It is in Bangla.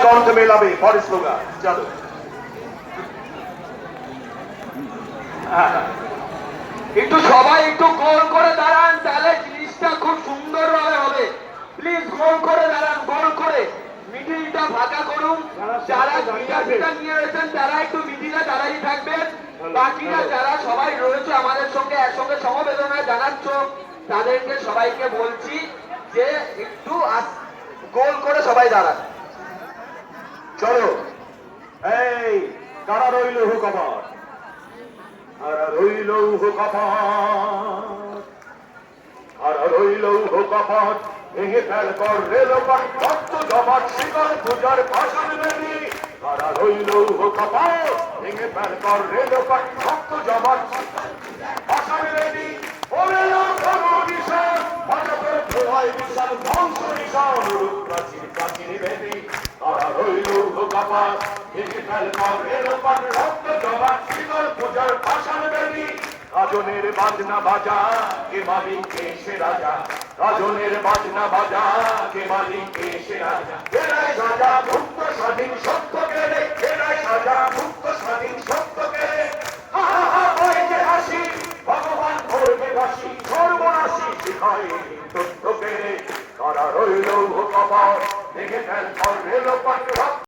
কণ্ঠ মেলাবে পরের স্লোগান চলো। একটু সবাই একটু গোল করে দাঁড়ান, তাহলে জিনিসটা খুব সুন্দর হবে। প্লিজ গোল করে দাঁড়ান, গোল করে মিডিলটা ফাঁকা করুন। যারা মিডিলটা নিয়ে রয়েছেন তারা একটু মিডিলে দাঁড়াই থাকবেন। বাকিরা যারা সবাই রয়েছে আমাদের সঙ্গে একসঙ্গে সমবেদনা জানাচ্ছ, তাদেরকে সবাইকে বলছি যে একটু গোল করে সবাই দাঁড়ান। চলো এই কারা রইল হুকমার, কারা রইল হুকমার, কারা রইল হুকমার, ভেঙে ফেল কর রেলপাট রক্ত জমাট শিকল পূজার ভাষণ বেরি। কারা রইল হুকমার, ভেঙে ফেল কর রেলপাট রক্ত জমাট ভাষণ বেরি। ওরে নিশান ভাজপের ধোয়ায় বিশাল ধ্বংস নিশান রূপ প্রাচীর প্রাচীর বেরি। কারা রইল হুকমার, ভেঙে ফেল কর রেলপাট রক্ত জমাট শিকল পূজার ভাষণ বেরি। রাজনের বাজনা বাজা কে মালিক কে সে রাজা, রাজনের বাজনা বাজা কে মালিক কে সে রাজা। এরাই সাজা মুক্ত স্বাধীন সত্য কেড়ে, এরাই সাজা মুক্ত স্বাধীন সত্য কেড়ে। হা হা ওই যে হাসি ভগবান করবে হাসি, সর্বনাশী শিখায় তথ্য কেড়ে। কারা রইল হুকমার, দেখে ফেল কর রেলপাট।